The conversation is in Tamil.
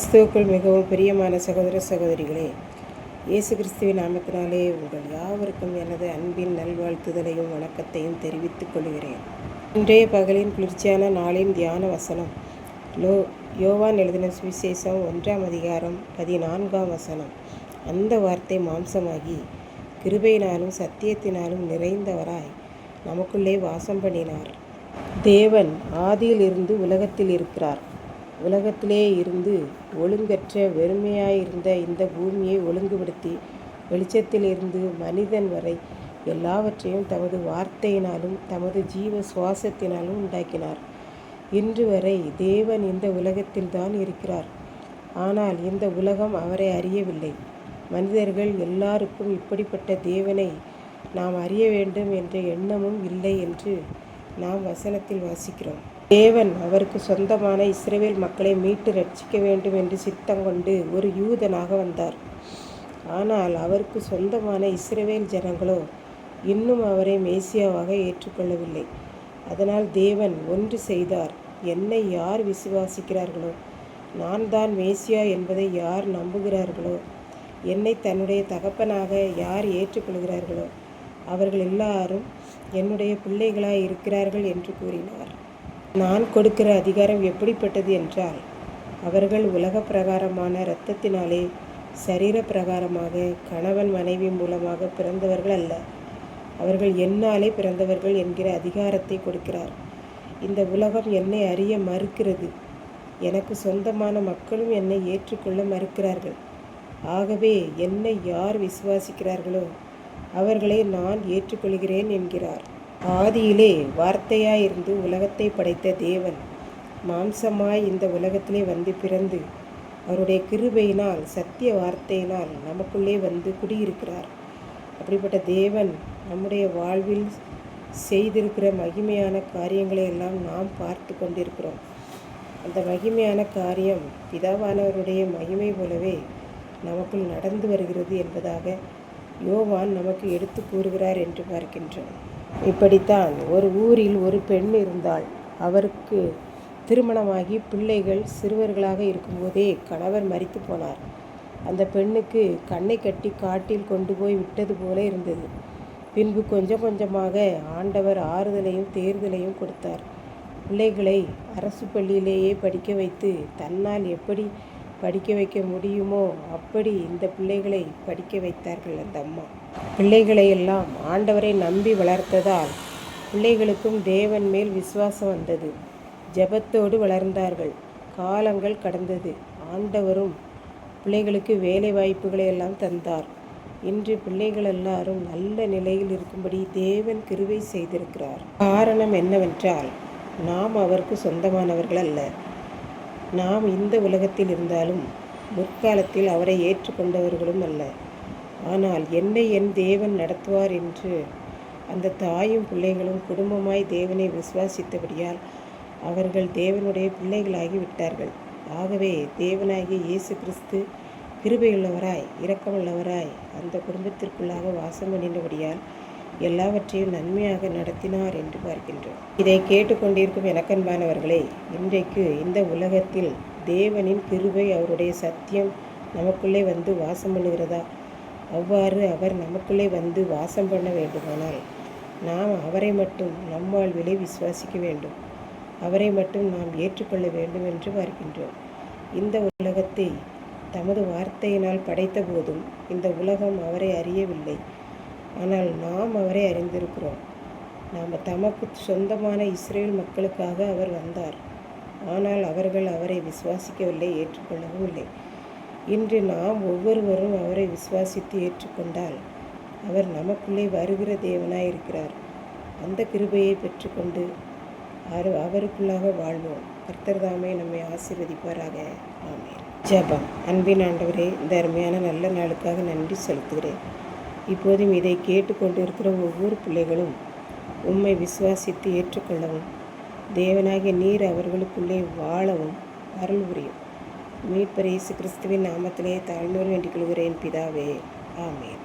கிறிஸ்துவுக்குள் மிகவும் பிரியமான சகோதர சகோதரிகளே, இயேசு கிறிஸ்துவின் நாமத்தினாலே உங்கள் யாவருக்கும் எனது அன்பின் நல்வாழ்த்துதலையும் வணக்கத்தையும் தெரிவித்துக் கொள்கிறேன். இன்றைய பகலின் குளிர்ச்சியான நாளின் தியான வசனம் யோவான் எழுதின சுவிசேஷம் 1ஆம் அதிகாரம் 14ஆம் வசனம். அந்த வார்த்தை மாம்சமாகி கிருபையினாலும் சத்தியத்தினாலும் நிறைந்தவராய் நமக்குள்ளே வாசம் பண்ணினார். தேவன் ஆதியில் இருந்து உலகத்தில் இருக்கிறார். உலகத்திலே இருந்து ஒழுங்கற்ற வெறுமையாயிருந்த இந்த பூமியை ஒழுங்குபடுத்தி வெளிச்சத்திலிருந்து மனிதன் வரை எல்லாவற்றையும் தமது வார்த்தையினாலும் தமது ஜீவ சுவாசத்தினாலும் உண்டாக்கினார். இன்று வரை தேவன் இந்த உலகத்தில்தான் இருக்கிறார். ஆனால் இந்த உலகம் அவரை அறியவில்லை. மனிதர்கள் எல்லாருக்கும் இப்படிப்பட்ட தேவனை நாம் அறிய வேண்டும் என்ற எண்ணமும் இல்லை என்று நாம் வசனத்தில் வாசிக்கிறோம். தேவன் அவருக்கு சொந்தமான இஸ்ரவேல் மக்களை மீட்டு ரட்சிக்க வேண்டும் என்று சித்தம் கொண்டு ஒரு யூதனாக வந்தார். ஆனால் அவருக்கு சொந்தமான இஸ்ரவேல் ஜனங்களோ இன்னும் அவரை மேசியாவாக ஏற்றுக்கொள்ளவில்லை. அதனால் தேவன் ஒன்று செய்தார். என்னை யார் விசுவாசிக்கிறார்களோ, நான் தான் மேசியா என்பதை யார் நம்புகிறார்களோ, என்னை தன்னுடைய தகப்பனாக யார் ஏற்றுக்கொள்கிறார்களோ அவர்கள் எல்லாரும் என்னுடைய பிள்ளைகளாய் இருக்கிறார்கள் என்று கூறினார். நான் கொடுக்கிற அதிகாரம் எப்படிப்பட்டது என்றால், அவர்கள் உலக பிரகாரமான இரத்தத்தினாலே சரீர பிரகாரமாக கணவன் மனைவி மூலமாக பிறந்தவர்கள் அல்ல, அவர்கள் என்னாலே பிறந்தவர்கள் என்கிற அதிகாரத்தை கொடுக்கிறார். இந்த உலகம் என்னை அறிய மறுக்கிறது. எனக்கு சொந்தமான மக்களும் என்னை ஏற்றுக்கொள்ள மறுக்கிறார்கள். ஆகவே என்னை யார் விசுவாசிக்கிறார்களோ அவர்களை நான் ஏற்றுக்கொள்கிறேன் என்கிறார். ஆதியிலே வார்த்தையாயிருந்து உலகத்தை படைத்த தேவன் மாம்சமாய் இந்த உலகத்திலே வந்து பிறந்து அவருடைய கிருபையினால் சத்திய வார்த்தையினால் நமக்குள்ளே வந்து குடியிருக்கிறார். அப்படிப்பட்ட தேவன் நம்முடைய வாழ்வில் செய்திருக்கிற மகிமையான காரியங்களை எல்லாம் நாம் பார்த்து கொண்டிருக்கிறோம். அந்த மகிமையான காரியம் பிதாவானவருடைய மகிமை போலவே நமக்குள் நடந்து வருகிறது என்பதாக யோவான் நமக்கு எடுத்து கூறுகிறார் என்று பார்க்கின்றோம். இப்படித்தான் ஒரு ஊரில் ஒரு பெண் இருந்தாள். அவருக்கு திருமணமாகி பிள்ளைகள் சிறுவர்களாக இருக்கும்போதே கணவர் மரித்து போனார். அந்த பெண்ணுக்கு கண்ணை கட்டி காட்டில் கொண்டு போய் விட்டது போல இருந்தது. பின்பு கொஞ்சம் கொஞ்சமாக ஆண்டவர் ஆறுதலையும் தேர்தலையும் கொடுத்தார். பிள்ளைகளை அரசு பள்ளியிலேயே படிக்க வைத்து தன்னால் எப்படி படிக்க வைக்க முடியுமோ அப்படி இந்த பிள்ளைகளை படிக்க வைத்தார்கள் அந்த அம்மா. பிள்ளைகளை எல்லாம் ஆண்டவரை நம்பி வளர்த்ததால் பிள்ளைகளுக்கும் தேவன் மேல் விசுவாசம் வந்தது. ஜெபத்தோடு வளர்ந்தார்கள். காலங்கள் கடந்தது. ஆண்டவரும் பிள்ளைகளுக்கு வேலை வாய்ப்புகளை எல்லாம் தந்தார். இன்று பிள்ளைகள் எல்லாரும் நல்ல நிலையில் இருக்கும்படி தேவன் கிருபை செய்திருக்கிறார். காரணம் என்னவென்றால், நாம் அவருக்கு சொந்தமானவர்கள் அல்ல. நாம் இந்த உலகத்தில் இருந்தாலும் முற்காலத்தில் அவரை ஏற்றுக்கொண்டவர்களும் அல்ல. ஆனால் என்னை என் தேவன் நடத்துவார் என்று அந்த தாயும் பிள்ளைகளும் குடும்பமாய் தேவனை விசுவாசித்தபடியால் அவர்கள் தேவனுடைய பிள்ளைகளாகி விட்டார்கள். ஆகவே தேவனாகிய இயேசு கிறிஸ்து கிருபையுள்ளவராய் இரக்கமுள்ளவராய் அந்த குடும்பத்திற்குள்ளாக வாசம் பண்ணினபடியால் எல்லாவற்றையும் நன்மையாக நடத்தினார் என்று பார்க்கின்றோம். இதை கேட்டுக்கொண்டிருக்கும் எனக்கன்பானவர்களே, இன்றைக்கு இந்த உலகத்தில் தேவனின் கிருபை அவருடைய சத்தியம் நமக்குள்ளே வந்து வாசம் பண்ணுகிறதா? அவ்வாறு அவர் நமக்குள்ளே வந்து வாசம் பண்ண வேண்டுமானால் நாம் அவரை மட்டும் நம் வாழ்விலே விசுவாசிக்க வேண்டும். அவரை மட்டும் நாம் ஏற்றுக்கொள்ள வேண்டும் என்று பார்க்கின்றோம். இந்த உலகத்தை தமது வார்த்தையினால் படைத்த போதும் இந்த உலகம் அவரை அறியவில்லை. ஆனால் நாம் அவரை அறிந்திருக்கிறோம். நாம் தமக்கு சொந்தமான இஸ்ரேல் மக்களுக்காக அவர் வந்தார். ஆனால் அவர்கள் அவரை விசுவாசிக்கவில்லை, ஏற்றுக்கொள்ளவும் இல்லை. இன்று நாம் ஒவ்வொருவரும் அவரை விசுவாசித்து ஏற்றுக்கொண்டால் அவர் நமக்குள்ளே வருகிற தேவனாய் இருக்கிறார். அந்த கிருபையை பெற்றுக்கொண்டு அவருக்குள்ளாக வாழ்வோம். கர்த்தர் தாமே நம்மை ஆசீர்வதிப்பாராக. ஆமென். ஜெபம். அன்பின் ஆண்டவரே, இந்த அருமையான நல்ல நாளுக்காக நன்றி செலுத்துகிறேன். இப்போதும் இதை கேட்டுக்கொண்டு இருக்கிற ஒவ்வொரு பிள்ளைகளும் உம்மை விசுவாசித்து ஏற்றுக்கொள்ளவும் தேவனாகிய நீர் அவர்களுக்குள்ளே வாழவும் அருள் புரியும். மீட்பர் இயேசு கிறிஸ்துவின் நாமத்திலே தாழ்மையோடு வேண்டிக் கொள்கிறேன் பிதாவே. ஆமென்.